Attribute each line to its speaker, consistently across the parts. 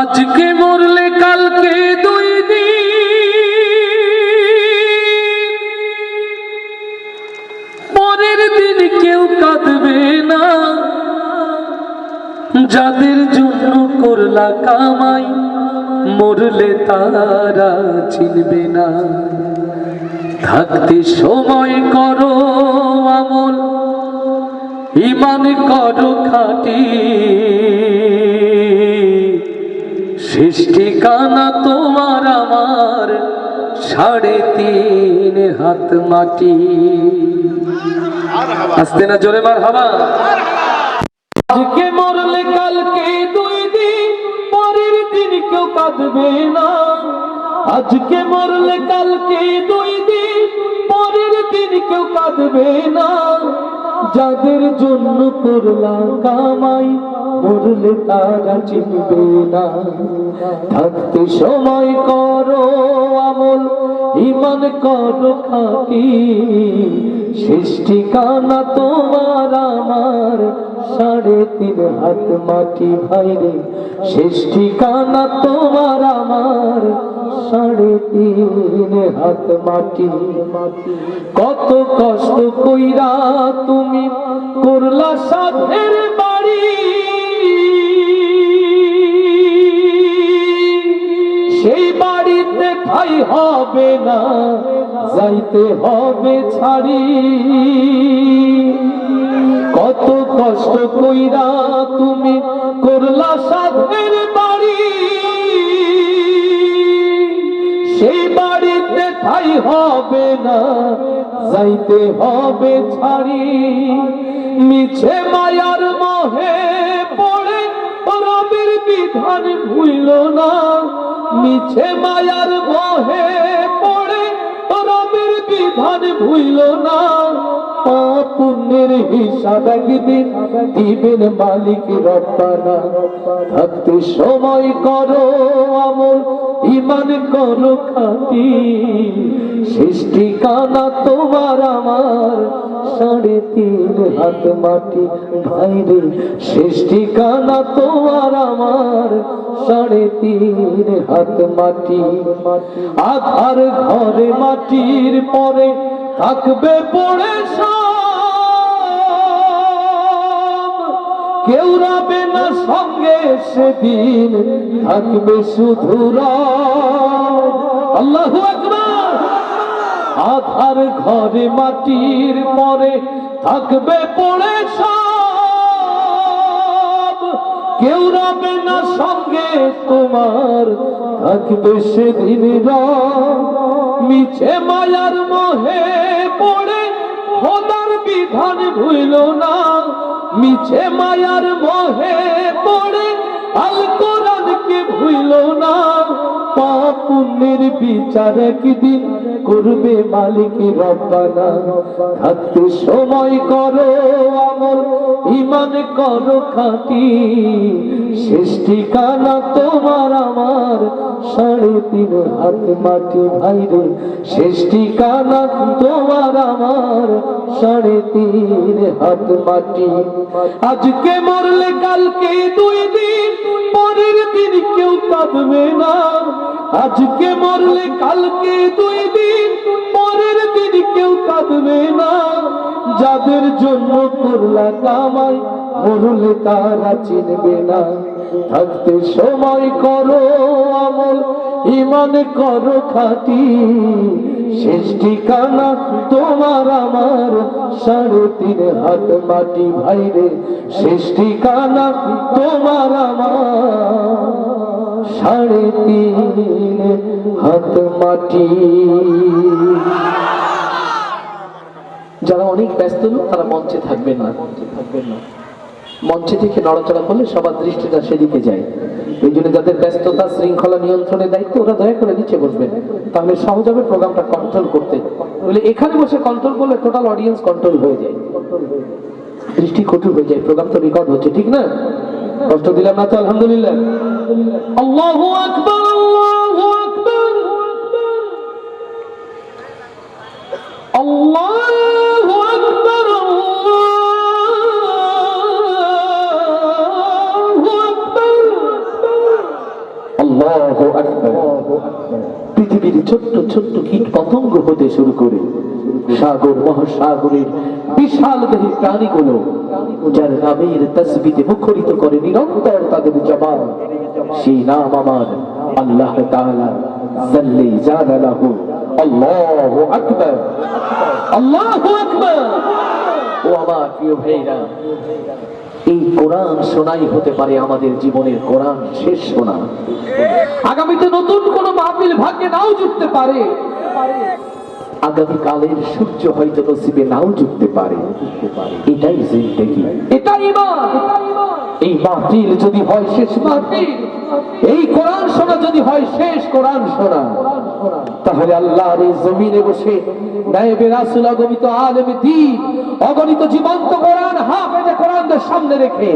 Speaker 1: আজকে মরলে কালকে দুই দিন, পরের দিন কেউ কাঁদবে না। যাদের জন্য করলা কামাই, মরলে তারা চিনবে না। থাকতে সময় করো আমল, ঈমান করো খাঁটি। শেষ ঠিকানা তোমার আমার 3.5 হাত মাটি। আসতে না জোরে মারহাবা। আজকে মরলে কালকে দুই দিন, পরের দিন কেউ কাঁদবে না। আজকে মরলে কালকে দুই দিন, পরের দিন কেউ কাঁদবে না। যাদের জন্য করলা কামাই, মরলে তারা চিনবে না। থাকতে সময় করো আমল, ঈমান করো খাঁটি। শেষ ঠিকানা তোমার আমার 3.5 হাত মাটি। ভাইরে শেষ ঠিকানা তোমার আমার 3.5 হাত মাটি। কত কষ্ট কইরা তুমি করলা সাধের বাড়ি, সেই বাড়িতে ঠাই হবে না, যাইতে হবে ছাড়ি। কত কষ্ট কইরা তুমি করলা সাধের বাড়ি, সেই বাড়িতে ঠাই হবে না, যাইতে হবে ছাড়ি। মিছে মায়ার মোহে পড়ে রবের বিধান ভুইল না। মিছে মায়ার মোহে পড়ে রবের বিধান ভুইল না। পুণ্যের হিসাব একদিন দিবেন মালিক রব্বানা। থাকতে সময় করো আমল, ঈমান করো খাঁটি। শেষ ঠিকানা তোমার আমার 3.5 হাত মাটি। ভাইরে শেষ ঠিকানা তোমার আমার 3.5 হাত মাটি। আধার ঘরে মাটির পরে থাকবে পড়ে সব, কেউ রবে না সঙ্গে সেদিন, থাকবে শুধু রব। আল্লাহু আকবার। আধার ঘরে মাটির পরে থাকবে পড়ে সব, কেউ রবে না সঙ্গে তোমার, থাকবে সেদিন রব। মিছে মায়ার মোহে পড়ে খোদার বিধান ভুইল না। মিছে মায়ার মোহে পড়ে আল কোরআনকে ভুইল না। পাপ পুণ্যের বিচার একদিন করবে মালিক রব্বানা। থাকতে সময় করো আমল, ঈমান করো খাঁটি। শেষ ঠিকানা তোমার আমার 3.5 হাত মাটি। ভাইরে শেষ ঠিকানা তোমার আমার 3.5 হাত মাটি। আজকে মরলে কালকে দুই দিন, পরের দিন কেউ কাঁদবে না। আজকে মরলে কালকে দুই দিন, পরের দিন কেউ কাঁদবে না। যাদের জন্য করলা কামাই, মরলে তারা চিনবে না। থাকতে সময় করো আমল, ঈমান করো খাঁটি। শেষ ঠিকানা তোমার আমার 3.5 হাত মাটি। ভাইরে শেষ ঠিকানা তোমার আমার 3.5 হাত মাটি। যারা অনেক ব্যস্ত লোক তারা মঞ্চে থাকবেন না। মঞ্চে থেকে নড়াচড়া করলে সবার দৃষ্টিটা সেদিকে যায়। এই জন্য যাদের ব্যস্ততা শৃঙ্খলা নিয়ন্ত্রণের দায়িত্ব, ওরা দয়া করে নিচে বসবেন, তাহলে সহজ হবে প্রোগ্রামটা কন্ট্রোল করতে। বলে এখানে বসে কন্ট্রোল করলে টোটাল অডিয়েন্স কন্ট্রোল হয়ে যায়, দৃষ্টি কঠোর হয়ে যায়। প্রোগ্রাম তো রেকর্ড হচ্ছে, ঠিক না? কষ্ট দিলাম না তো? আলহামদুলিল্লাহ। আল্লাহু আকবার, আল্লাহু আকবার, আল্লাহু আকবার, আল্লাহু আকবার। আল্লাহু আকবার। পৃথিবীর ছোট্ট ছোট্ট কীট পতঙ্গ হতে শুরু করে সাগর মহাসাগরের বিশাল দেহী প্রাণীগুলো যার নামের তাসবিতে মুখরিত করে নিরন্তর তাদের জবান, সেই নাম আমার আল্লাহ তাআলা জাল্লে জালালাহু। আল্লাহু আকবার, আল্লাহু আকবার। ও আমার প্রিয় ভাইরা, এই কোরআন শোনাই হতে পারে আমাদের জীবনের কোরআন শেষ শোনা। আগামীতে নতুন কোন মাহফিল ভাগ্যে নাও জুটতে পারে, আগামীকালের সূর্য হয়তো নসিবে নাও জুটতে পারে। এটাই জিন্দেগি, এটাই ঈমান। এই মাহফিল যদি হয় শেষ মাহফিল, এই কোরআন শোনা যদি হয় শেষ কোরআন শোনা, তাহলে আল্লাহর এই জমিনে বসে নায়েবে রাসূল আগমিত আলেমে দ্বীন অগণিত জীবন্ত কোরআন হাফেজে কোরআনদের সামনে রেখে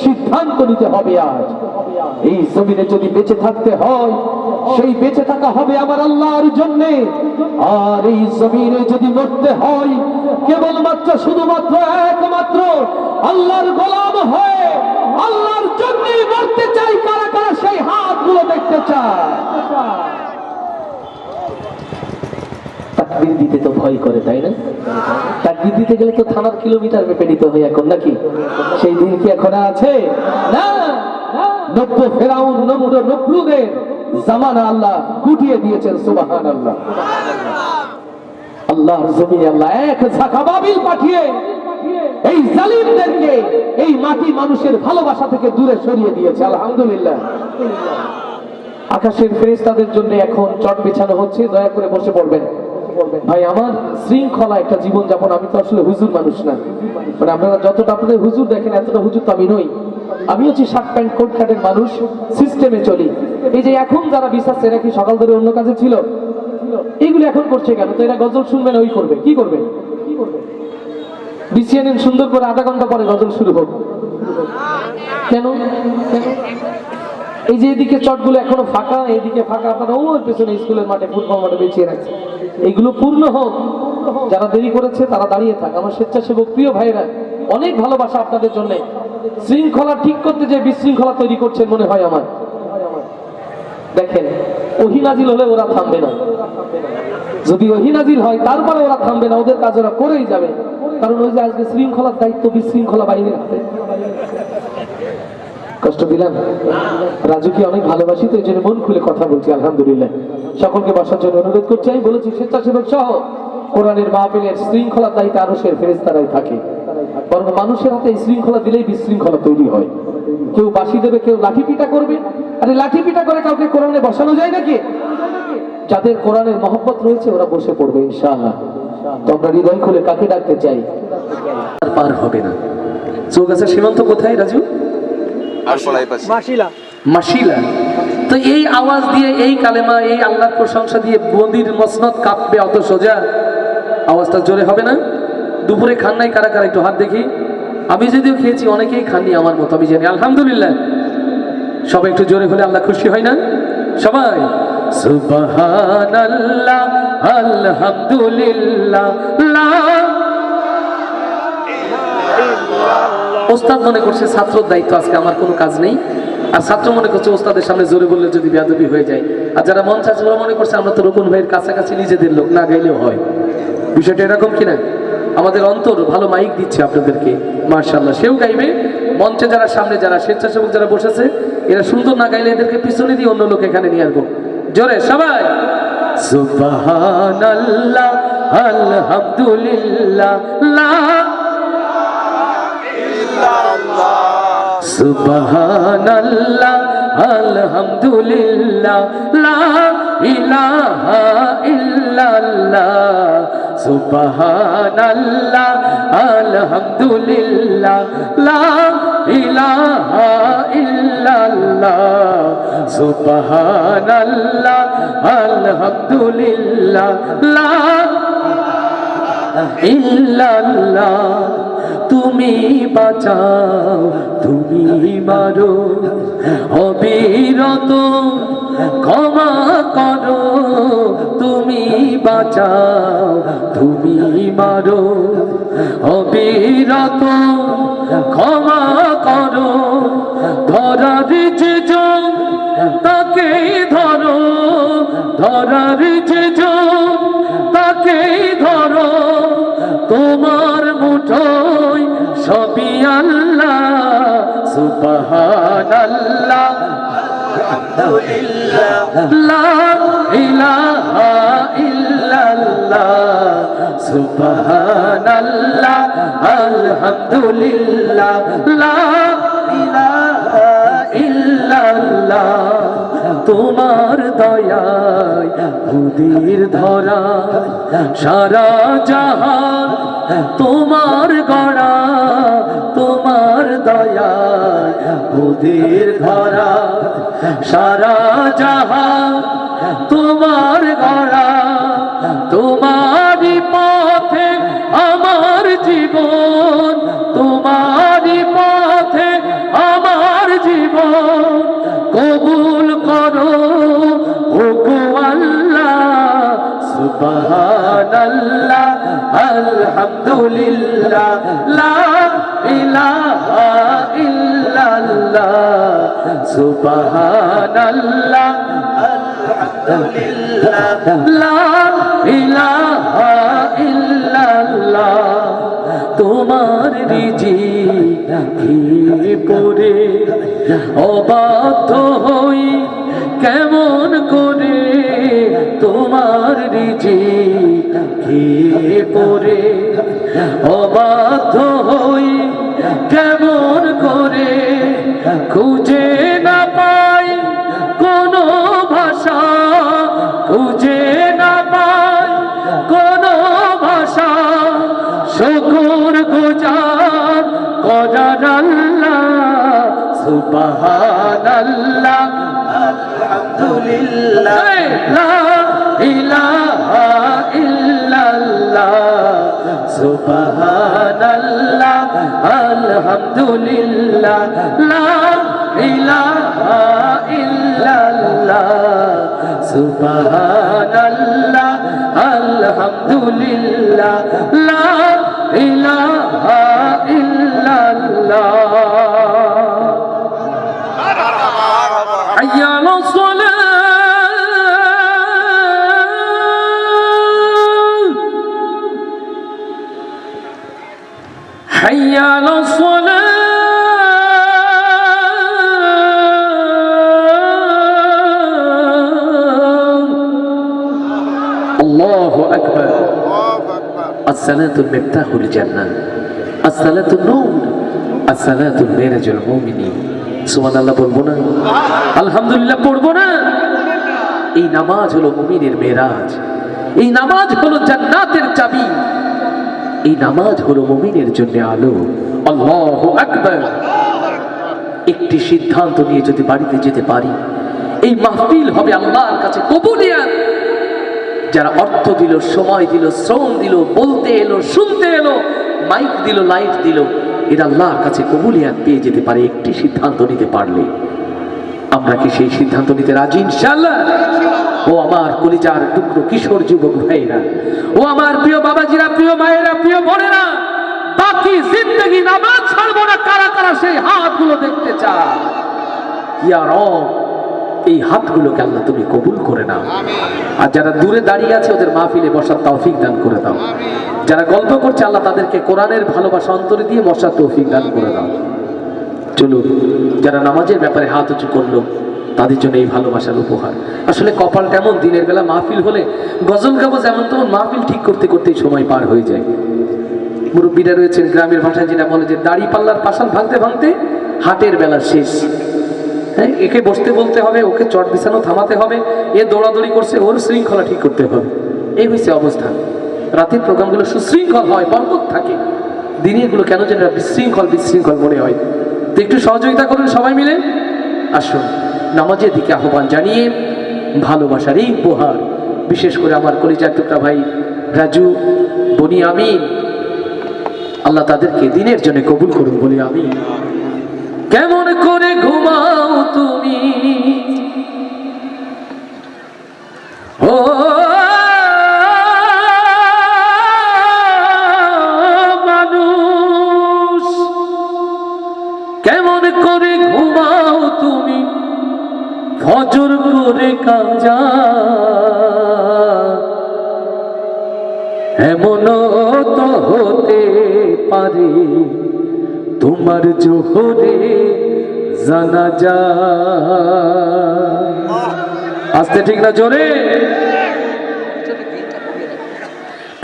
Speaker 1: সিদ্ধান্ত নিতে হবে। আজ এই জমিনে যদি বেঁচে থাকতে হয়, সেই বেঁচে থাকা হবে আমার আল্লাহর জন্য। আর এই জমিনে যদি মরতে হয়, কেবলমাত্র শুধুমাত্র একমাত্র আল্লাহর গোলাম হয়ে আল্লাহর জন্য মরতে চাই। কারা কারা সেই হাতগুলো দেখতে চায়? তাকবীর দিতে তো ভয় করে, তাই না? তাকবীর দিতে গেলে তো থানার কিলোমিটার মেপে নিতে হয় এখন, নাকি? সেই দিন কি এখন আছে? না। নব্য ফেরাউন নমরুদের জামানা আল্লাহ গুটিয়ে দিয়েছেন। সুবহানাল্লাহ। আল্লাহর জমিনে আল্লাহ এক ঝাঁকা বাবিল পাঠিয়ে এই জালিমদেরকে এই মাটি মানুষের ভালোবাসা থেকে দূরে সরিয়ে দিয়েছে। আলহামদুলিল্লাহ। আকাশের ফেরেশতাদের জন্য এখন চট বিছানো হচ্ছে, দয়া করে বসে পড়বেন। ভাই, আমার শৃঙ্খলা একটা জীবন যাপন। আমি তো আসলে হুজুর মানুষ না, মানে আপনারা যতটা আপনাদের হুজুর দেখেন এতটা হুজুর তো আমি নই। আমি হচ্ছি শার্ট প্যান্ট কোট খাটের মানুষ, সিস্টেমে চলি। এই যে এখন যারা বিশ্বাস, এরা কি সকাল ধরে অন্য কাজে ছিল? এইগুলো এখন করছে কেন? তো এরা গজল শুনবে না, ওই করবে কি করবে? বিছিয়ে নেন সুন্দর করে, আধা ঘন্টা পরে গজল শুরু হোক। কেন? এই যে এদিকে চটগুলো এখনো ফাঁকা, এইদিকে ফাঁকা, আপনারা ওর পেছনে স্কুলের মাঠে ফুটবল মাঠে বেঁচিয়ে রাখছে। এইগুলো পূর্ণ হোক। যারা দেরি করেছে তারা দাঁড়িয়ে থাক। আমার স্বেচ্ছাসেবক প্রিয় ভাইরা, অনেক ভালোবাসা আপনাদের জন্য। শৃঙ্খলা ঠিক করতে যে বিশৃঙ্খলা তৈরি করছেন মনে হয় আমার। দেখেন, ওহী নাজিল হলে ওরা থামবে না। যদি ওহী নাজিল হয় তারপরে ওরা থামবে না, ওদের কাজ ওরা করেই যাবে। কারণ ওই যে আজকে শৃঙ্খলার দায়িত্ব বিশৃঙ্খলা বাহিনীর হাতে। কষ্ট দিলাম? রাজুকে অনেক ভালোবাসি, তো এই জন্য মন খুলে কথা বলছি। আলহামদুলিল্লাহ। সকলকে বসার জন্য অনুরোধ করছি। আমি বলেছি স্বেচ্ছাসেবক সহ কোরআনের মাহফিলের শৃঙ্খলার দায়িত্বে আরশের ফেরেশতারাই থাকে। বরং মানুষের হাতে এই শৃঙ্খলা দিলেই বিশৃঙ্খলা তৈরি হয়। কেউ বাঁশি দেবে, কেউ লাঠি পিটা করবে। আরে লাঠি পিটা করে কাউকে কোরআনে বসানো যায় নাকি? যাদের কোরআনের মহব্বত রয়েছে ওরা বসে পড়বে ইনশাআল্লাহ। তো আমরা হৃদয় খুলে কাকে ডাকতে চাই? আর পার হবে না। চৌগাছা সীমান্ত কোথায় রাজু? মাশিলা। তো এই আওয়াজ দিয়ে, এই কালেমা, এই আল্লাহর প্রশংসা দিয়ে বন্দির মসনদ কাঁপবে অত সোজা? আওয়াজটা জোরে হবে না? দুপুরে খান নাই কারা কারা? একটু হাত দেখি। আমি যদিও খেয়েছি, অনেকেই খাননি আমার মতো, আমি জানি। আলহামদুলিল্লাহ। সবাই একটু জোরে হলে আল্লাহ খুশি হয় না? সবাই সুবহানাল্লাহ, আলহামদুলিল্লাহ। ওস্তাদ মনে করছে ছাত্রর দায়িত্ব, আজকে আমার কোনো কাজ নেই। আর ছাত্র মনে করছে ওস্তাদের সামনে জোরে বললে যদি বেয়াদবি হয়ে যায়। আর যারা মঞ্চ আছে ওরা মনে করছে আমরা তো রকুন ভাইয়ের কাছাকাছি নিজেদের লোক, না গাইলেও হয়। বিষয়টা এরকম কিনা? আমাদের অন্তর ভালো মাইক দিচ্ছে আপনাদেরকে, মাশাআল্লাহ। সেও গাইবে। মঞ্চে যারা সামনে, যারা স্বেচ্ছাসেবক যারা বসেছে, এরা সুন্দর না গাইলে এদেরকে পিছনে দিয়ে অন্য লোক এখানে নিয়ে আসবো। জোরে সবাই সুবহানাল্লাহ, আলহামদুলিল্লাহ, সুবহানাল্লাহ, আলহামদুলিল্লাহ, লা ইলাহা ইল্লাল্লাহ। সুবহানাল্লাহ, আলহামদুলিল্লাহ, লা ইলাহা ইল্লাল্লাহ। সুবহানাল্লাহ, আলহামদুলিল্লাহ, লা ইল্লাল্লাহ। তুমি বাঁচাও, তুমি মারো, অবিরত ক্ষমা করো। তুমি বাঁচাও, তুমি মারো, অবিরত ক্ষমা করো। ধরার যে জন তাকেই হই সবই আল্লাহ সুবহানাল্লাহ লা ইলাহা ইল্লাল্লাহ সুবহানাল্লাহ আলহামদুলিল্লাহ লা ইলাহা ইল্লাল্লাহ তোমার দয়ায় খুদির ধরা সারা জাহান তোমার গড়া তোমার দয়ায় খুদির ধরা সারা জাহান তোমার গড়া তোমারই পথে আমার জীবন তোমারই পথে আমার জীবন কবুল করো ওগো আল্লাহ সুবহানাল্লাহ আলহামদুলিল্লাহ লা ইলাহা ইল্লাল্লাহ সুবহানাল্লাহ আলহামদুলিল্লাহ লা ইলাহা ইল্লাল্লাহ তোমার রিজিক খেয়ে পড়ে অবাধ্য হই কেমন করে তোমার রিজিক খেয়ে পড়ে অবাধ্য হই কেমন করে খুঁজে না পাই কোনো ভাষা খুঁজে না পাই কোনো ভাষা শুকর গুজার করার আল্লাহ সুবহানাল্লাহ আলহামদুলিল্লাহ লা ইলাহা ইল্লাল্লাহ সুবহানাল্লাহ আলহামদুলিল্লাহ লা ইলাহা ইল্লাল্লাহ সুবহানাল্লাহ আলহামদুলিল্লাহ লা ইলাহা ইল্লাল্লাহ হাইয়া আলাস সালাহ হাইয়া আলাস সালাহ আল্লাহু আকবার আসসালাতুল মিফতাহুল জান্নাহ আসসালাতুন নূর আসসালাতুল মিরাজুল মুমিনিন সুবহানাল্লাহ বলবো না আলহামদুলিল্লাহ পড়বো না এই নামাজ হলো মুমিনের মেরাজ এই নামাজ হলো জান্নাতের চাবি এই নামাজ হলো মুমিনের জন্য আলো আল্লাহু আকবার একটি সিদ্ধান্ত নিয়ে যদি বাড়িতে যেতে পারি এই মাহফিল হবে আল্লাহর কাছে কবুলিয়াত যারা অর্থ দিল সময় দিল শ্রম দিল বলতে এলো শুনতে এলো মাইক দিল লাইট দিল এরা আল্লাহর কাছে কবুলিয়াত পেয়ে যেতে পারে একটি সিদ্ধান্ত নিতে পারলে আমরা কি সেই সিদ্ধান্ত নিতে রাজি ইনশাআল্লাহ ও আমার কলিজার টুকরো কিশোর যুবক ভাইরা ও আমার প্রিয় বাবাজিরা প্রিয় মায়েরা প্রিয় বোনেরা বাকি জিন্দেগি নামাজ ছাড়বো না কারা কারা সেই হাতগুলো দেখতে চায় ইয়া রব এই হাতগুলোকে আল্লাহ তুমি কবুল করে নাও আর যারা দূরে দাঁড়িয়ে আছে ওদের মাহফিলে বসার তৌফিক দান করে দাও যারা গল্প করছে আল্লাহ তাদেরকে কোরআনের ভালোবাসা অন্তরে দিয়ে বসার তৌফিক দান করে দাও চলুন যারা নামাজের ব্যাপারে হাত উঁচু করলো তাদের জন্য এই ভালোবাসার উপহার আসলে কপাল কেমন দিনের বেলা মাহফিল হলে গজল গাবো যেমন তেমন মাহফিল ঠিক করতে করতেই সময় পার হয়ে যায় মুরব্বীরা রয়েছেন গ্রামের ভাষায় যেটা বলে যে দাড়ি পাল্লার পাশাল ভাঙতে ভাঙতে হাটের বেলা শেষ হ্যাঁ একে বসতে বলতে হবে ওকে চট বিছানো থামাতে হবে এ দৌড়াদৌড়ি করছে ওর শৃঙ্খলা ঠিক করতে হবে এই হয়েছে অবস্থা রাতের প্রোগ্রামগুলো সুশৃঙ্খল হয় বরকত থাকে দিনের গুলো কেন যেন বিশৃঙ্খল বিশৃঙ্খল মনে হয় তো একটু সহযোগিতা করুন সবাই মিলে আসুন নামাজের দিকে আহ্বান জানিয়ে ভালোবাসার এই উপহার বিশেষ করে আমার কলিজার টুকরা ভাই রাজু বনি আমিন আল্লাহ তাদেরকে দিনের জন্য কবুল করুন বলি আমি কেমন করে ঘুমাও তুমি ও মানুষ কেমন করে ঘুমাও তুমি ফজর করে কাজা এমন তো হতে পারে পারে তোমার জোহরে জানাজা। আস্তে ঠিক না জোরে?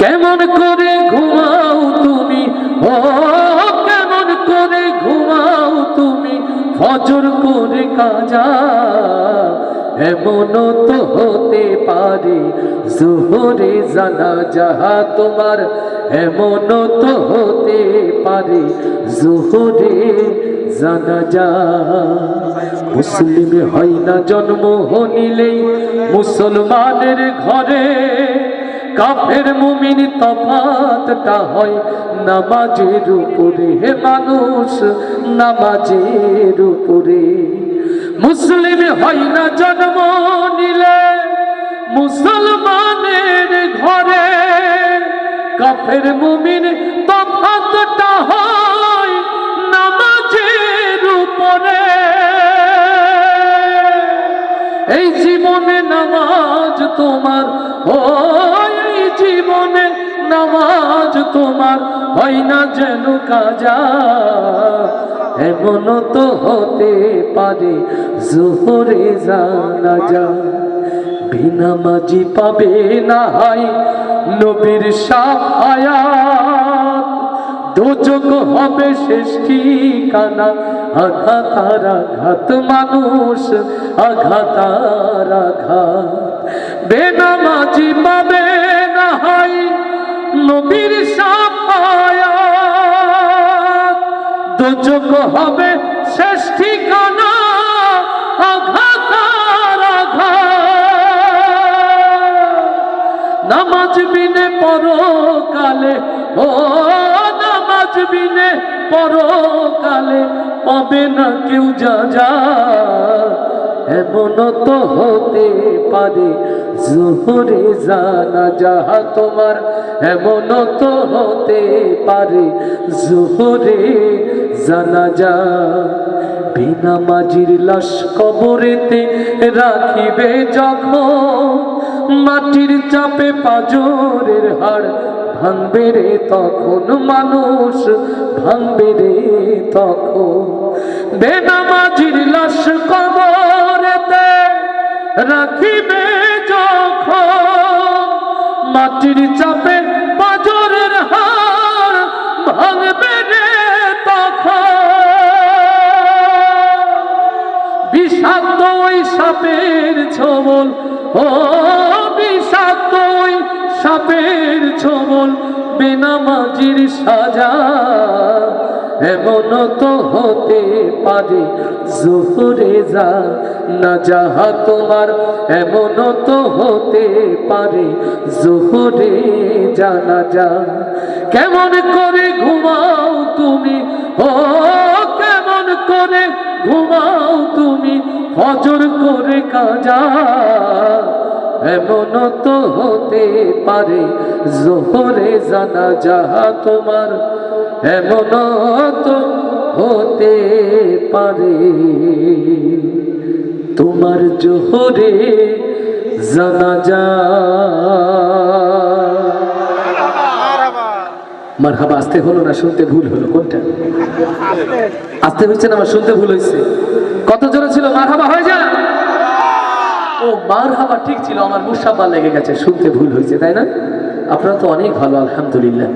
Speaker 1: কেমন করে ঘুমাও তুমি, ও কেমন করে ঘুমাও তুমি ফজর করে কাজা। এমন তো হতে পারে জোহরে জানাজা তোমার, এমন তো হতে পারে জোহরে জানাজা। মুসলিম হয় না জন্ম নিলেই মুসলমানের ঘরে, কাফের মুমিন তফাতটা হয় নামাজের উপরে। হে মানুষ নামাজের উপরে। মুসলিম হয় না জন্ম নিলে মুসলমানের ঘরে, কাফের মুমিন তফাতটা হয় নামাজের উপরে। এই জীবনে নামাজ তোমার, ও এই জীবনে নামাজ তোমার হয় না যেন কাজা। এমন তো হতে পারে জোহরে জানাজা। বেনামাজি পাবে না হয় নবীর শাফায়াত, দোজখ হবে শেষ ঠিকানা। আঘাত আর আঘাত মানুষ, আঘাত আর আঘাত। বেনামাজি পাবে না হয় নবীর শাফায়াত, দোজখ হবে শেষ ঠিকানা। আঘাত আর আঘাত। নামাজ বিনে পরকালে, ও নামাজ বিনে পরকালে পাবে না কেউ যাজা। এমন তো হতে পারে জোহরে জানাজা তোমার, এমন তো হতে পারে জোহরে জানাজা। বেনামাজির লাশ কবরেতে রাখিবে যখন, মাটির চাপে পাজরের হাড় ভাঙবে রে তখন মানুষ, ভাঙবে রে তখন। বেনামাজির লাশ কবরেতে রাখিবে যখন, মাটির চাপে পাজরের হাড় ভাঙবে রে তখন। বিষাক্ত ওই সাপের ছোবল, ও বিষাক্ত ওই সাপের ছোবল বেনামাজির সাজা। এমন তো হতে পারে জোহরে জানাজা তোমার, এমন তো হতে পারে জোহরে জানাজা। কেমন করে ঘুমাও তুমি, ও কেমন করে ঘুমাও তুমি ফজর করে কাজা। এমন তো হতে পারে জোহরে জানাজা তোমার, এমন তো হতে পারে তোমার জোহরে জানাজা। মারহাবা আসতে হলো না, শুনতে ভুল হলো? কোনটা আসতে হচ্ছে না, আমার শুনতে ভুল হয়েছে? কত জোরে ছিল মারহাবা হয়ে যায়? ও মারহাবা ঠিক ছিল, আমার মুসাফা লেগে গেছে, শুনতে ভুল হয়েছে, তাই না? আপনারা তো অনেক ভালো, আলহামদুলিল্লাহ।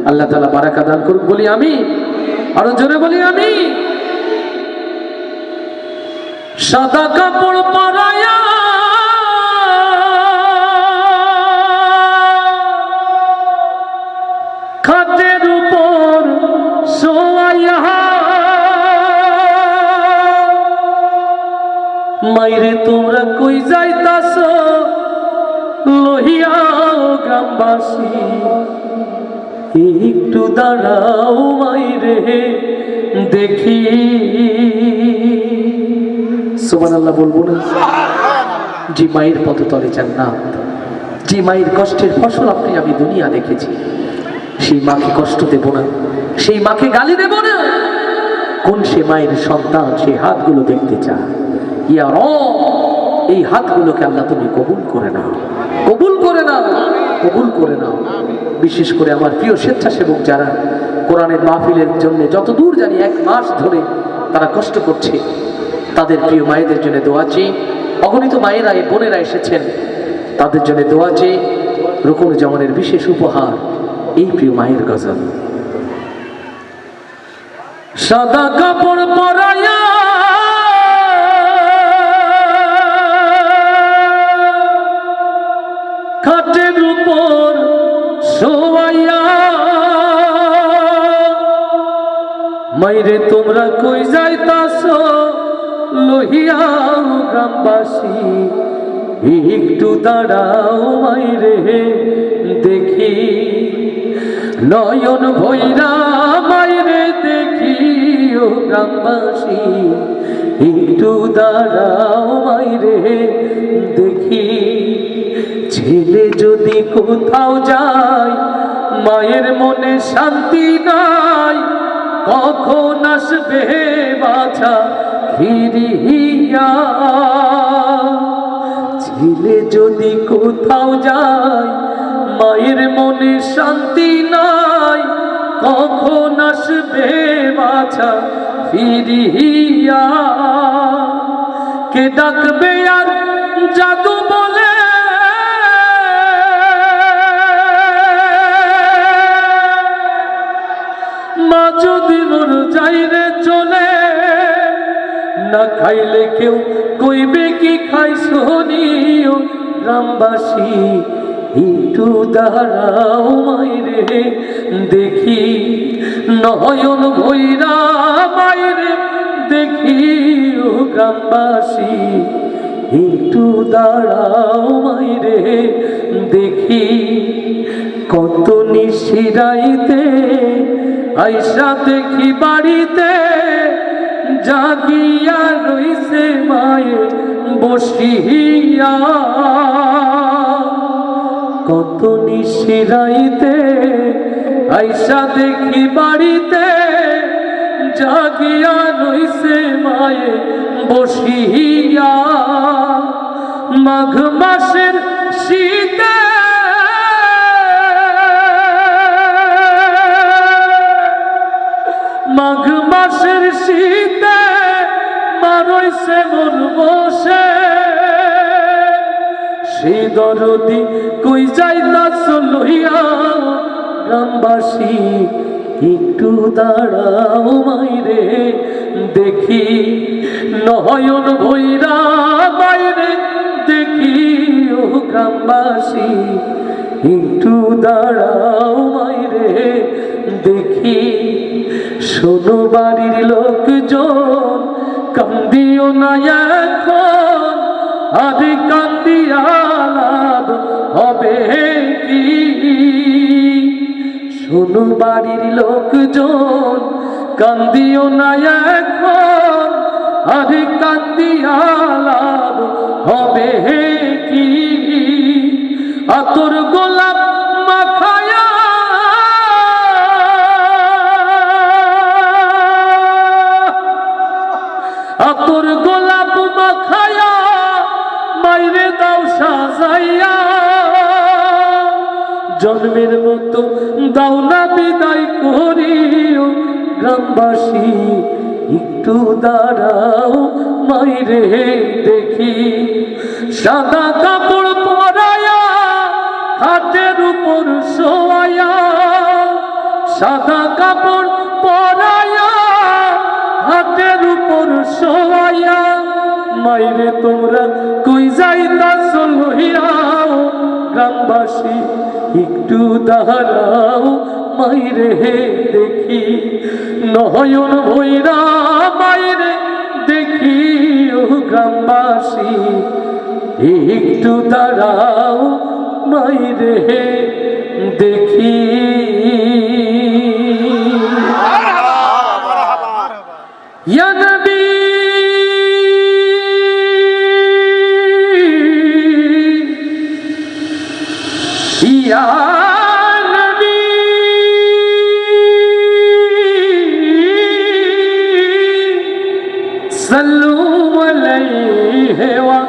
Speaker 1: আল্লাহ তাআলা বারাকা দান করুক, বলি আমি। আরো জোরে বলি আমি। সাদা কাপড় পরায়া খাটের উপর শোয়াইয়া, মাইরে তোমরা কই যাইতাছ লহিয়া গ্রামবাসী, একটু দাঁড়াও মাইরে দেখি। সুবহানাল্লাহ বলবো না? যে মায়ের পদতলে জান্নাত, যে মায়ের কষ্টের ফসল আপনি আমি দুনিয়া দেখেছি, সেই মাকে কষ্ট দেব না, সেই মাকে গালি দেব না। কোন সে মায়ের সন্তান সেই হাতগুলো দেখতে চায়। ইয়া রব, এই হাতগুলোকে আল্লাহ তুমি কবুল করে নাও, কবুল করে নাও, কবুল করে নাও। বিশেষ করে আমার প্রিয় স্বেচ্ছাসেবক যারা কোরআনের মাহফিলের জন্য যত দূর জানি 1 মাস ধরে তারা কষ্ট করছে, তাদের প্রিয় মায়েদের জন্য দোয়া চেয়ে, অগণিত মায়েরা বোনেরা এসেছেন, তাদের জন্য দোয়া চেয়ে রুকুনুজ্জামানের বিশেষ উপহার এই প্রিয় মায়ের গজল। সাদা কাপড় পরায়া খাটের উপর শোয়াইয়া, মাইরে তোমরা কই যাইতাছ লহিয়া গ্রামবাসী, একটু দাঁড়াও মাইরে দেখি, নয়ন ভৈরা মাইরে দেখি ও গ্রামবাসী, একটু দাঁড়াও মাইরে দেখি। ছেলে যদি কোথাও যায় মায়ের মনে শান্তি নাই, কখন আসবে বাছা ফিরিয়া। ছেলে যদি কোথাও যায় মায়ের মনে শান্তি নাই, কখন আসবে বাছা ফিরিয়া। কে ডাকবে আর জাদু বলে, মা যদি মোর যাইরে চলে, না খাইলে কেউ কইবে কি খাইছো নিও গ্রামবাসী, একটু দাঁড়াও মাইরে দেখি, নয়ন ভৈরা মাইরে দেখি ও গ্রামবাসী, একটু দাঁড়াও মাইরে দেখি। কত নিশিরাইতে আইসা দেখি বাড়িতে, জাগিয়া রইছে মায়ে বসিয়া। কত নিশিরাইতে আইসা দেখি বাড়িতে, জাগিয়া রইছে মায়ে বসিয়া। মাঘ মাসের শীতে মাঘ মাসের শীতে মা রইছে মন বসে, সেই দরদি কই যাইতাছ লইয়া গ্রামবাসী, একটু দাঁড়াও মাইরে দেখি, নয়ন ভৈরা মাইরে দেখি ও গ্রামবাসী, একটু দাঁড়াও মাইরে দেখি। শোনো বাড়ির লোকজন কান্দিও না এখন, আরে কান্দিয়া লাভ হবে কি। শোনো বাড়ির লোকজন কান্দিও না এখন, আরে কান্দিয়া লাভ হবে কি। আতর গোলাপ মাখায়া আতর গোলাপ মাখায়া মাইরে দাও সাজাইয়া, জন্মের মতো দাও না বিদায় করিও গ্রামবাসী, একটু দাঁড়াও মাইরে দেখি। সাদা কাপড় পরায়া খাটের উপর শোয়ায়া, সাদা কাপড় পরায়া হাতের উপর শোয়াইয়া, মাইরে তোমরা কই যাইতাছ লইয়াও গ্রামবাসী, একটু দাঁড়াও মাইরে দেখি, নয়ন ভৈরা মাইরে দেখি ও গ্রামবাসী, একটু দাঁড়াও মাইরে দেখি। ইয়া নবী ইয়া নবী সাল্লু আলাইহি ওয়া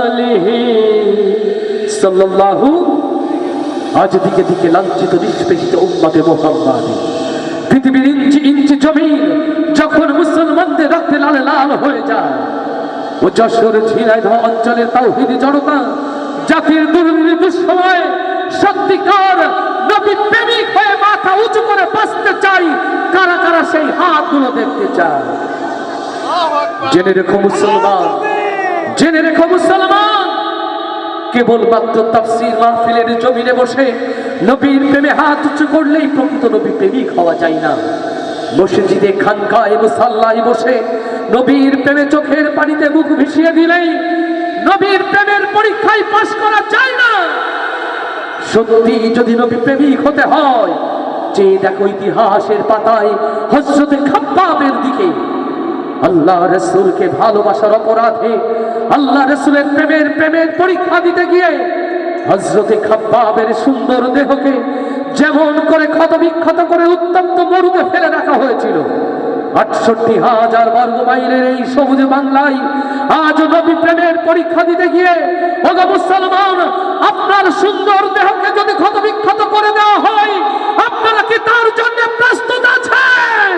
Speaker 1: আলিহি সাল্লাল্লাহু আজ দিকে দিকে লাঞ্ছিত নিষ্পেষিত উম্মতে মুহাম্মদ। পৃথিবীর ইঞ্চি ইঞ্চি জমিন যখন মুসলমানদের রক্তে লাল লাল হয়ে যায়, ও যশোর ঝিনাইদহ অঞ্চলের তাওহীদি জনতা জাতির দুঃসময়ে সত্যিকার নবী প্রেমিক হয়ে মাথা উঁচু করে বাঁচতে চাই, কারা কারা সেই হাতগুলো দেখতে চায়। জেনে রেখো মুসলমান, জেনে রেখো মুসলমান, কেবলমাত্র তাফসীর মাহফিলের জমিনে বসে নবীর প্রেমে হাত উঁচু করলেই প্রকৃত নবী প্রেমিক হওয়া যায় না। মসজিদে খানকায় মুসাল্লায় বসে নবীর প্রেমে চোখের পানিতে মুখ ভিজিয়ে দিলেই নবীর প্রেমের পরীক্ষায় পাস করা যায় না। সত্যি যদি নবী প্রেমিক হতে হয়, যে দেখো ইতিহাসের পাতায় হযরতে খাব্বাবের দিকে। আল্লাহ রাসূলকে ভালোবাসার অপরাধে আল্লাহ রাসূলের প্রেমের পরীক্ষা দিতে গিয়ে হযরতে খাব্বাবের সুন্দর দেহকে যেমন করে ক্ষতবিক্ষত করে উত্তপ্ত মরুতে ফেলে রাখা হয়েছিল, ৬৮,০০০ বর্গ মাইলের এই সবুজ বাংলায় আজ নবী প্রেমের পরীক্ষা দিতে গিয়ে ওগো মুসলমান, আপনার সুন্দর দেহকে যদি ক্ষতবিক্ষত করে দেওয়া হয়, আপনারা কি তার জন্য প্রস্তুত আছেন?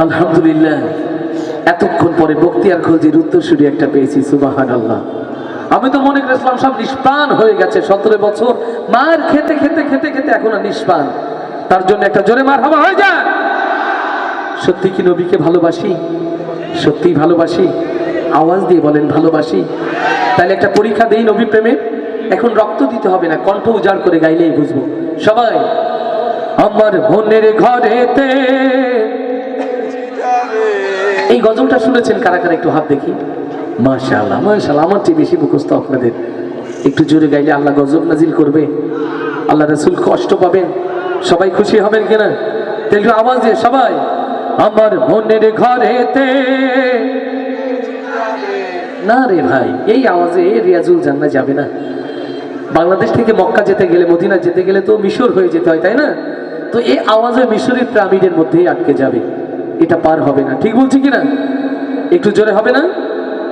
Speaker 1: আলহামদুলিল্লাহ, এতক্ষণ পরে বক্তিয়ার খোঁজের উত্তরসূরি একটা পেয়েছি। সুবহানাল্লাহ। আমি তো মনে করেছিলাম সব নিষ্প্রাণ হয়ে গেছে, ১৭ বছর মার খেতে খেতে খেতে খেতে এখনো নিষ্প্রাণ। তার জন্য একটা জোরে মারহাবা হয়ে যায়। সত্যি কি নবীকে ভালোবাসি? সত্যি ভালোবাসি? আওয়াজ দিয়ে বলেন ভালোবাসি। তাহলে একটা পরীক্ষা দেই নবী প্রেমে। এখন রক্ত দিতে হবে না, কণ্ঠ উজাড় করে গাইলেই বুঝবো। সবাই আমার মনের ঘরেতে, এই গজলটা শুনেছেন কারা কারা? একটু হাত দেখি। মাশাআল্লাহ মাশাআল্লাহ, আমার চেয়ে বেশি মুখস্থ আপনাদের। একটু জোরে গাইলে আল্লাহ গজব নাজিল করবে, আল্লাহ রাসূল কষ্ট পাবেন, সবাই খুশি হবেন কিনা? একটু আওয়াজ দিয়ে সবাই, আমার মনের ঘরেতে। না রে ভাই, এই আওয়াজে রিয়াজুল জান্নাহ যাবে না। বাংলাদেশ থেকে মক্কা যেতে গেলে, মদিনা যেতে গেলে তো মিশর হয়ে যেতে হয়, তাই না? তো এই আওয়াজে মিশরের পিরামিডের মধ্যেই আটকে যাবে, এটা পার হবে না। ঠিক বলছি কিনা? একটু জোরে হবে না?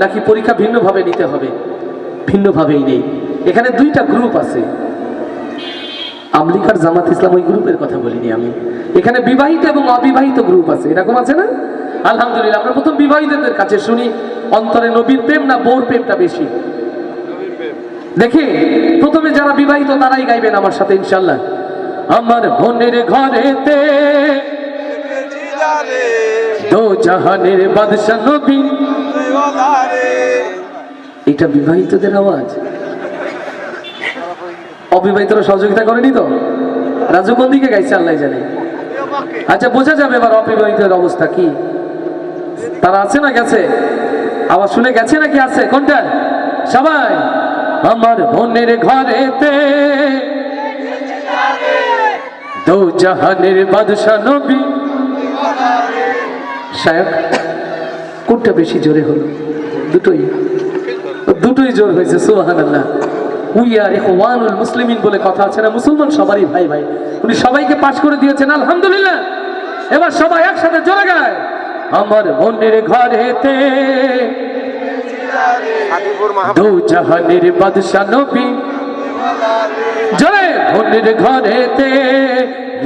Speaker 1: নাকি পরীক্ষা ভিন্নভাবে নিতে হবে? ভিন্নভাবেই নেই। এখানে দুইটা গ্রুপ আছে, আমলিকার জামাত ইসলাম, ওই গ্রুপের কথা বলিনি আমি। এখানে বিবাহিত এবং অবিবাহিত গ্রুপ আছে, এরকম আছে না? আলহামদুলিল্লাহ। আমরা প্রথম বিবাহিতদের কাছে শুনি, অন্তরে নবীর প্রেম না বউর প্রেমটা বেশি? দেখি প্রথমে যারা বিবাহিত তারাই গাইবেন আমার সাথে ইনশাআল্লাহ। আমার মনের ঘরেতে দো জাহানের বাদশা নবী। এটা বিবাহিতদের আওয়াজ। অবিবাহিতরা সহযোগিতা করেনি তো? রাজু কোন দিকে গাইছে আল্লাহ জানে। আচ্ছা, বোঝা যাবে এবার অবিবাহিতের অবস্থা কি। তারা আছে না গেছে? আওয়াজ শুনে গেছে নাকি আছে? কোনটা? সবাই আমার মনের ঘরেতে দো জাহানের বাদশা নবী। শায়খ কোনটা বেশি জোরে হলো? দুটোই, দুটোই জোর হয়েছে। সুবহানাল্লাহ। উই আর ইখওয়ানুল মুসলিমিন বলে কথা আছে না? মুসলমান সবারই ভাই ভাই। উনি সবাইকে পাশ করে দিয়েছেন, আলহামদুলিল্লাহ। এবার সবাই একসাথে জোরে গায়, আমার মনের ঘরেতে দো জাহানের বাদশা নবী। জোরে, মনের ঘরেতে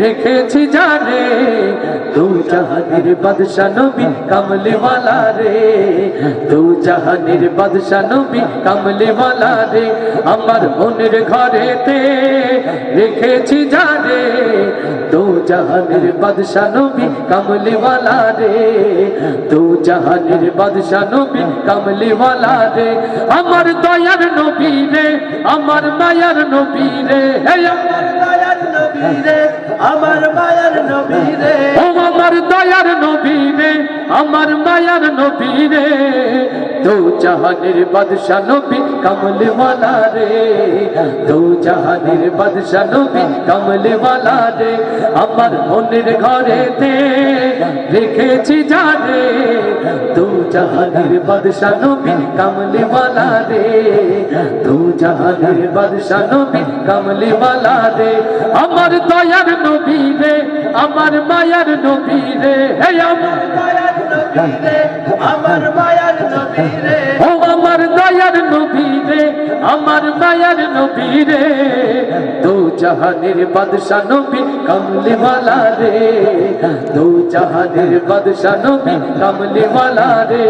Speaker 1: রেখেছি জানে দো জাহানের বাদশা নবী কামলি ওয়ালা রে। দো জাহানের বাদশা নবী কামলি ওয়ালা রে। আমার মনের ঘরেতে রেখেছি জানে দো জাহানের বাদশা নবী কামলি ওয়ালা রে। দো জাহানের বাদশা নবী কামলি ওয়ালা রে। আমার দয়ার নবী রে, আমার মায়ার নবী রে। হে আমার দয়ার নবী রে, আমার মায়ার নবী রে। ও আমার দয়ার নবী রে, আমার মায়ার নবী রে। দো জাহানের বাদশা নবী কামলি ওয়ালা রে। দো জাহানের বাদশা নবী কামলি ওয়ালা রে। আমার মনের ঘরেতে রেখেছি জানে দো জাহানের বাদশা নবী কামলি ওয়ালা রে। দু জাহানের বাদশা নবী কামলি ওয়ালা রে আমার দয়ার নবী রে আমার মায়ার নবী রে হে আমার দয়ার নবী রে আমার মায়ার নবী রে ও আমার দয়ার নবী রে আমার মায়ার নবী রে দু জাহানের বাদশা নবী কামলি ওয়ালা রে দু জাহানের বাদশা নবী কামলি ওয়ালা রে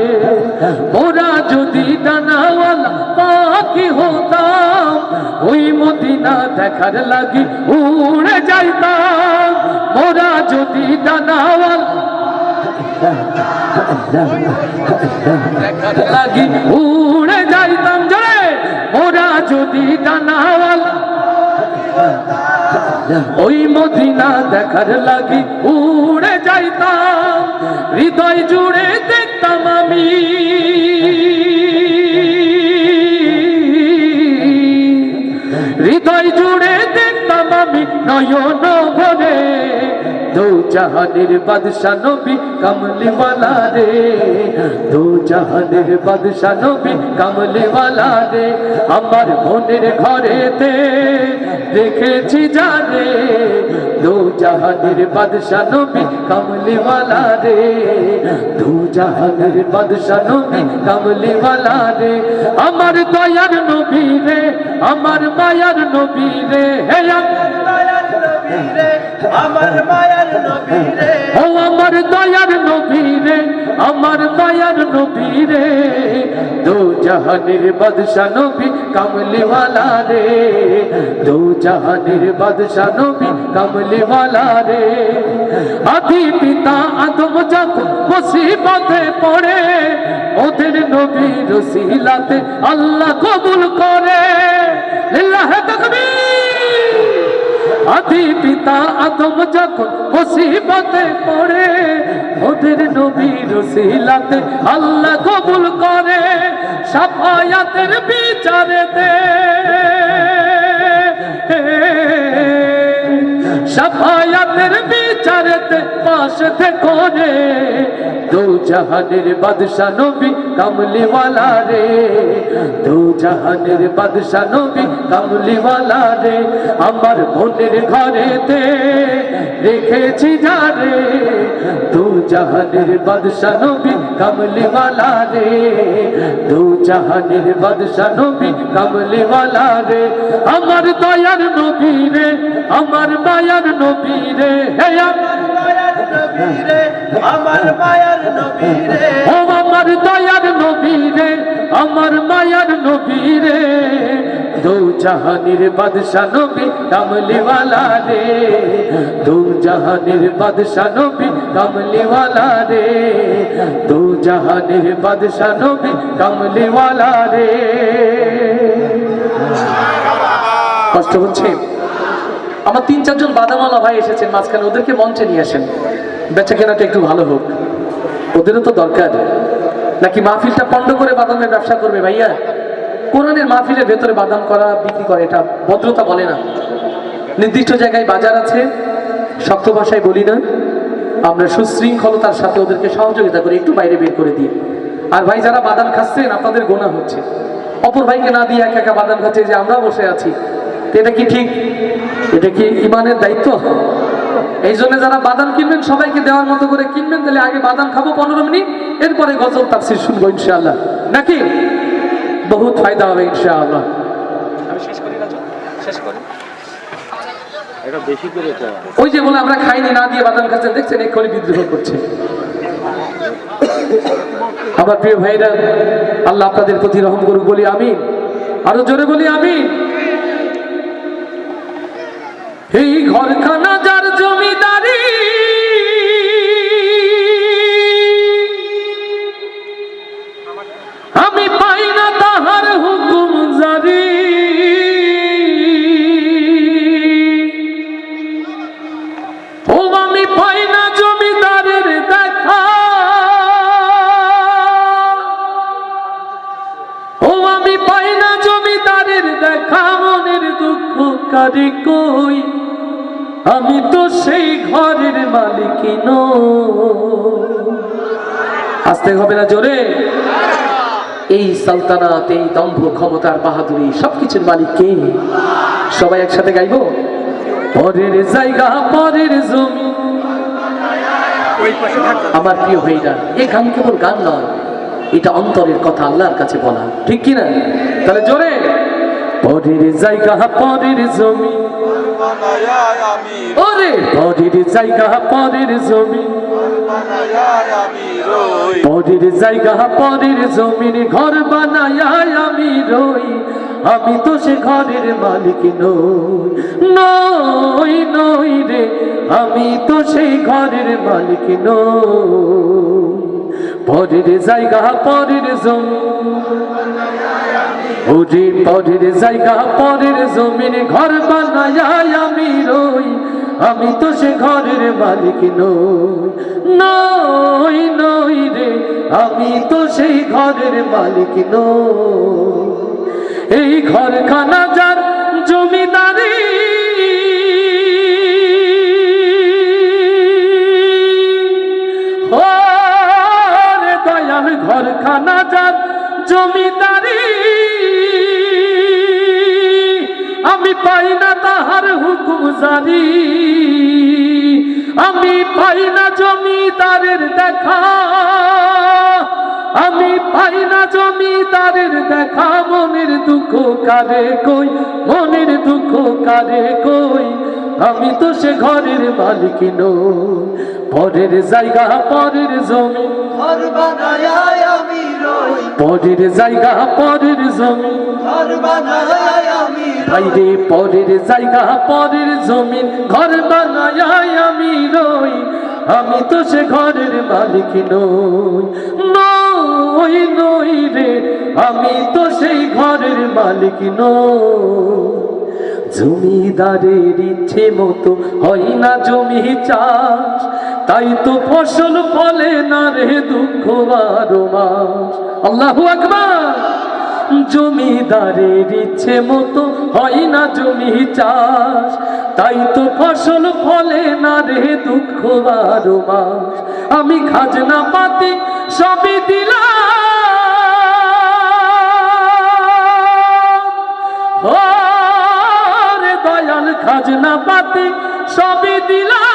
Speaker 1: মোরা যদি ডানাওয়ালা পাখি হতাম ওই মদিনা দেখার লাগি উড়ে যাইতাম মোরা যদি ডানাওয়ালা দেখার লাগি উড়ে যাইতাম জোরে মোরা যদি ডানাওয়ালা ওই মদিনা দেখার লাগি উড়ে যাইতাম হৃদয় জুড়ে দেখতাম আমি হৃদয় জুড়ে দেখতাম আমি নয়ন ভরে দু জাহানের বাদশা নবী কামলি ওয়ালা রে দু জাহানের বাদশা নবী কামলি ওয়ালা রে আমার মনের ঘরেতে দেখেছি জানে দু জাহানের বাদশা নবী কামলি ওয়ালা রে দু জাহানের বাদশা নবী কামলি ওয়ালা রে আমার দয়ার নবী রে আমার মায়ার নবী রে হে আমার দয়ার নবী রে আমার মায়ার নবী রে ও আমার দয়ার নবী রে আমার মায়ার নবী রে দু জাহানের বাদশা নবী কামলি ওয়ালা রে দু জাহানের বাদশা নবী কামলি ওয়ালা রে আদি পিতা আদম যখন মুসিবতে পড়ে ওদের নবীর ওসিলাতে আল্লাহ কবুল করে লিল্লাহি তাকবীর আদি পিতা আদম যখন মুসিবতে পড়ে ওদের নবীর ওসিলাতে আল্লাহ কবুল করে শাফায়াতের বিচারেতে শাফায়াতের বিচারেতে পাশে থেকে রে দু জাহানের বাদশা নবী কামলি ওয়ালা রে দু জাহানের বাদশা নবী কামলি ওয়ালা রে আমার মনের ঘরেতে রেখেছি জানে দু জাহানের বাদশা নবী কামলি ওয়ালা রে দু জাহানের বাদশা নবী কামলি ওয়ালা রে আমার দয়ার নবী রে আমার মায়ার নবী রে হে আমার দয়ার নবী রে আমার মায়ার নবী রে ও আমার দয়ার নবী রে আমার মায়ার নবী রে দু জাহানের বাদশা নবী কামলি ওয়ালা রে দু জাহানের বাদশা নবী কামলি ওয়ালা রে দু জাহানের বাদশা নবী কামলি ওয়ালা রে কষ্ট হচ্ছে আমার 3-4 জন বাদামওয়ালা ভাই এসেছেন মাঝখানে ওদেরকে মঞ্চে নিয়ে আসেন বেচা কেনাটা একটু ভালো হোক ওদেরও তো দরকার নাকি মাহফিলটা পণ্ড করে বাদামের ব্যবসা করবে ভাইয়া কোরআনের মাহফিলের ভেতরে বাদাম করা বিক্রি করে এটা ভদ্রতা বলে না নির্দিষ্ট জায়গায় বাজার আছে শক্ত ভাষায় বলি না আমরা সুশৃঙ্খলতার সাথে ওদেরকে সহযোগিতা করে একটু বাইরে বের করে দিই আর ভাই যারা বাদাম খাচ্ছেন আপনাদের গোনা হচ্ছে অপর ভাইকে না দিয়ে একা একা বাদাম খাচ্ছে যে আমরা বসে আছি এটা কি ঠিক এটা কি ইমানের দায়িত্ব এই জন্য যারা বাদাম কিনবেন সবাইকে দেওয়ার মতো করে কিনবেন তাহলে আগে বাদাম খাবো 15 মিনিট এরপরে গজল তাফসীর শুনবো ইনশাআল্লাহ নাকি বহুত ফায়দা হবে ইনশাআল্লাহ আমি শেষ করি না শেষ করি এটা বেশি করে ওই যে বলে আমরা খাইনি না দিয়ে বাদাম খাচ্ছেন দেখছেন এক্ষুনি বিদ্রোহ করছে আমার প্রিয় ভাইরা আল্লাহ আপনাদের প্রতি রহম করুক বলি আমিন আরো জোরে বলি আমিন এই ঘরখানা যার জমিদারি আমি পাই না তাহার হুকুম জারি ও আমি পাই না জমিদারের দেখা ও আমি পাই না জমিদারের দেখা মনের দুঃখ কারি কই আমি তো সেই ঘরের মালিক নই আসতে হবে না জোরে এই সালতানাত, এই দম্ভ, ক্ষমতার বাহাদুরি সবকিছুর মালিক কে? সবাই একসাথে গাইবো। পরের জায়গা পরের জমি। আমার প্রিয় ভাইরা, এই গান কেবল গান নয়, এটা অন্তরের কথা আল্লাহর কাছে বলা, ঠিক কিনা? তাহলে জোরে, পরের জায়গা পরের জমি, ওরে পরের জায়গা পরের জমি, পরের জায়গা পরের জমিন ঘর বানায় আমি রই, আমি তো সে ঘরের মালিক নই, নই রে, আমি তো সেই ঘরের মালিক নই। পরের জায়গা পরের জমি, ওরে পরের জায়গা পরের জমিন ঘর বানায় আমি রই, আমি তো সে ঘরের মালিক নই, নই রে, আমি তো সেই ঘরের মালিক নই। এই ঘরখানা যার জমিদারি, ওরে দয়াল ঘরখানা যার জমিদারি, আমি পাই না তাহার হুকুম জারি, আমি পাই না জমিদারের দেখা, আমি পাই না জমিদারের দেখা, মনের দুঃখ কারে কই, মনের দুঃখ কারে কই, আমি তো সে ঘরের মালিক নই। পরের জায়গা পরের জমি ঘর বানায় আমি রই, পরের জায়গা পরের জমি ঘর বানায় আমি রই, পরের জায়গা পরের জমিন ঘর বানায় আমি রই, আমি তো সে ঘরের মালিক নই, নই, নই রে, আমি তো সেই ঘরের মালিক নই। জমিদারের ইচ্ছে মতো হয় না জমি চাষ, তাই তো ফসল ফলে না রে দুঃখ বারো মাস। আল্লাহু আকবার। জমিদারের ইচ্ছে মতো হয় না জমি চাষ, তাই তো ফসল ফলে না রে দুঃখ বারো মাস। আমি খাজনা পাতি সবই দিলাম, ওরে দয়াল খাজনা পাতি সবই দিলাম,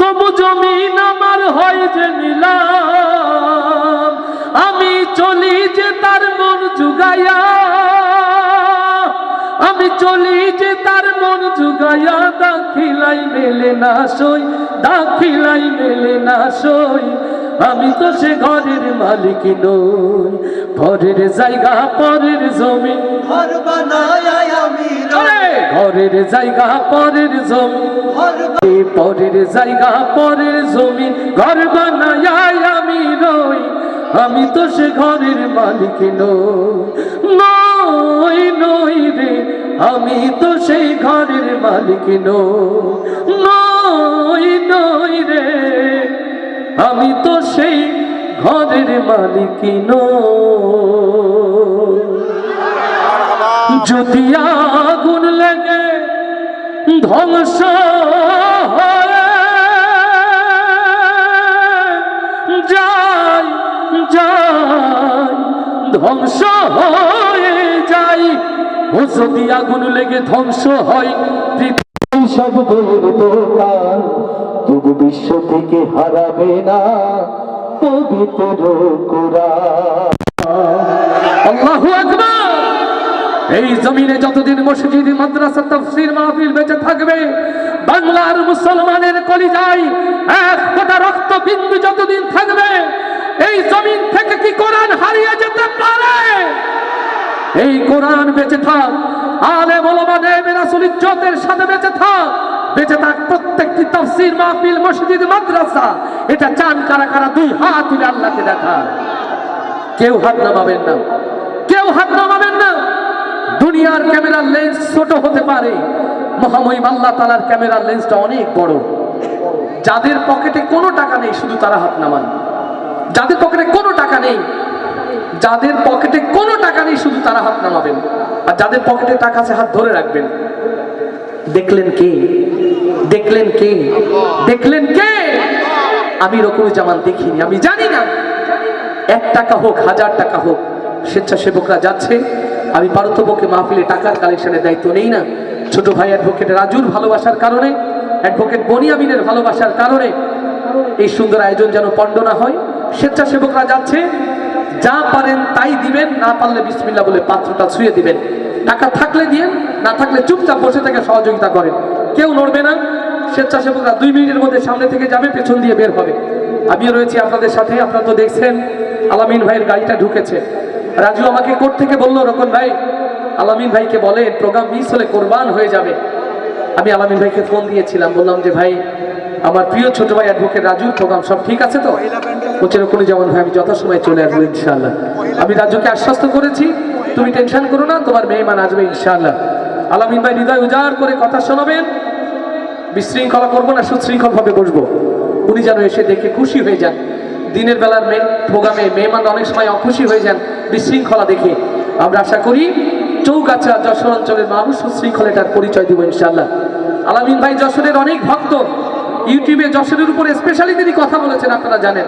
Speaker 1: তবু জমিন আমার হয় যে নিলাম, আমি চলি যে তার মন জুগাইয়া, আমি চলি যে তার মন জুগাইয়া, দাখিলাই মেলে না সই, দাখিলাই মেলে না সই, আমি তো সে ঘরের মালিক নই। পরের জায়গা পরের জমি ঘর বানায় আমি রই, ঘরের জায়গা পরের জমি, পরের জায়গা পরের জমি ঘর বানায় আমি রই, আমি তো সে ঘরের মালিক নই, নই রে, আমি তো সেই ঘরের মালিক নই, নই রে, আমি তো সেই ঘরের মালিক নই। যদি আগুন লেগে ধ্বংস হয়ে যাই, যাই ধ্বংস হয়ে যাই, ও যদি আগুন লেগে ধ্বংস হয়, সব দোকান তবু বিশ্ব থেকে হারাবে না পবিত্র কোরআন। আল্লাহু আকবার। এই জমিনে যতদিন মসজিদ, মাদ্রাসা, তাফসীর মাহফিল বেঁচে থাকবে, বাংলার মুসলমানের কলিজায় এক ফোঁটা রক্ত বিন্দু যতদিন থাকবে, এই জমিন থেকে কি কোরআন হারিয়ে যেতে পারে? এই কোরআন বেঁচে থাক, আলেম ওলামা নেবে রাসূল ইজ্জতের সাথে বেঁচে থাক, বেঁচে থাক প্রত্যেকটি তাফসীর মাহফিল, মসজিদ, মাদ্রাসা। এটা চান কারা কারা? দুই হাত তুলে আল্লাহকে দেখা। কেউ হাত নামাবেন না, কেউ হাত নামাবেন না। দুনিয়ার ক্যামেরার লেন্স ছোট হতে পারে, মহামহিম আল্লাহ তাআলার ক্যামেরার লেন্সটা অনেক বড়। যাদের পকেটে কোনো টাকা নেই শুধু তারা হাত নামান, যাদের পকেটে কোনো টাকা নেই, যাদের পকেটে কোনো টাকা নেই শুধু তারা হাত নামাবেন, আর যাদের পকেটে টাকা আছে হাত ধরে রাখবেন। দেখলেন কে? দেখলেন কে? দেখলেন কে? আমি রকুল জামান দেখিনি, আমি জানি না, 1 টাকা হোক 1000 টাকা হোক স্বেচ্ছাসেবকরা যাচ্ছে। আমি পারতপক্ষে মাহফিলে টাকার কালেকশনের দায়িত্ব নেই না। ছোট ভাই অ্যাডভোকেট রাজুর ভালোবাসার কারণে, অ্যাডভোকেট বনিয়ামিনের ভালোবাসার কারণে এই সুন্দর আয়োজন যেন পণ্ড না হয়। স্বেচ্ছাসেবকরা যাচ্ছে, যা পারেন তাই দিবেন, না পারলে বিসমিল্লাহ বলে পাত্রটা ছুঁয়ে দিবেন। টাকা থাকলে দিয়েন, না থাকলে চুপচাপ বসে থেকে সহযোগিতা করেন, কেউ নড়বে না। স্বেচ্ছাসেবকরা 2 মিনিটের মধ্যে সামনে থেকে যাবে, পেছন দিয়ে বের হবে। আমিও রয়েছি আপনাদের সাথে। আপনারা তো দেখছেন আলামিন ভাইয়ের গাড়িটা ঢুকেছে। রাজু আমাকে কোর্ট থেকে বললো, রকন ভাই আলামিন ভাইকে বলেন প্রোগ্রাম মিস হলে কোরবান হয়ে যাবে। আমি আলামিন ভাইকে ফোন দিয়েছিলাম, বললাম যে ভাই আমার প্রিয় ছোট ভাই অ্যাডভোকেট রাজুর প্রোগ্রাম সব ঠিক আছে তো? বলছে রকম যেমন ভাই আমি যথাসময়ে চলে আসবো ইনশাআল্লাহ। আমি রাজুকে আশ্বস্ত করেছি, তুমি টেনশন করো না, তোমার মেহমান আসবে ইনশাআল্লাহ। আলামিন ভাই হৃদয় উজাড় করে কথা শোনাবেন, বিশৃঙ্খলা করবো না, সুশৃঙ্খল ভাবে বসবো। উনি যেন এসে দেখে খুশি হয়ে যান। দিনের বেলার প্রোগ্রামে মেহমান অনেক সময় অখুশি হয়ে যান বিশৃঙ্খলা দেখে। আমরা আশা করি চৌগাছা যশোর অঞ্চলের মানুষ সুশৃঙ্খল এটার পরিচয় দিব ইনশাআল্লাহ। আলামিন ভাই যশোরের অনেক ভক্ত, ইউটিউবে যশোরের উপরে স্পেশালি তিনি কথা বলেছেন, আপনারা জানেন।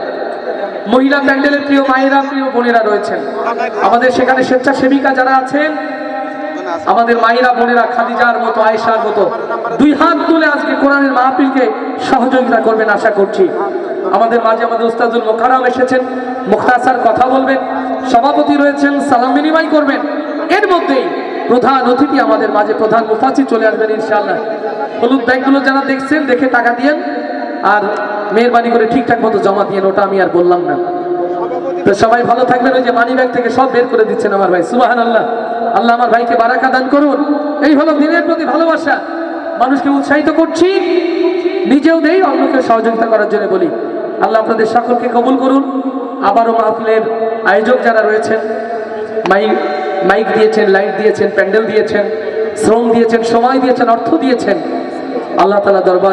Speaker 1: মহিলা প্যান্ডেলের প্রিয় মায়েরা, প্রিয় বোনেরা রয়েছেন আমাদের সেখানে। স্বেচ্ছাসেবিকা যারা আছেন আমাদের মায়েরা বোনেরা, খাদিজার মতো, আয়েশার মতো 2 হাত তুলে আজকে কোরআনের মাহফিলকে সহযোগিতা করবেন আশা করছি। আমাদের মাঝে আমাদের উস্তাদুল মোকাররম এসেছেন, মুখতাসার কথা বলবেন। সভাপতি রয়েছেন, সালাম বিনিময় করবেন। এর মধ্যেই প্রধান অতিথি আমাদের মাঝে, প্রধান মুফাসসির চলে আসবেন ইনশাআল্লাহ। হলুদ ব্যাগগুলো যারা দেখছেন দেখে টাকা দিয়েন, আর মেহরবানি করে ঠিকঠাক মতো জমা দিয়েন, ওটা আমি আর বললাম না। তো সবাই ভালো থাকবেন। ওই যে মানি ব্যাগ থেকে সব বের করে দিচ্ছেন আমার ভাই, সুবহানাল্লাহ। আল্লাহ আমার ভাইকে বারাকা দান করুন। এই হলো দিনের প্রতি ভালোবাসা। মানুষকে উৎসাহিত করছি, নিজেও দেই, অন্যকে সহযোগিতা করার জন্য বলি। আল্লাহ আপনাদের সকলকে কবুল করুন। আবারও মাহফিলের আয়োজক যারা রয়েছেন, মাইক দিয়েছেন, লাইট দিয়েছেন, প্যান্ডেল দিয়েছেন, শ্রম দিয়েছেন, সময় দিয়েছেন, অর্থ দিয়েছেন, আল্লাহ তাআলা দরবার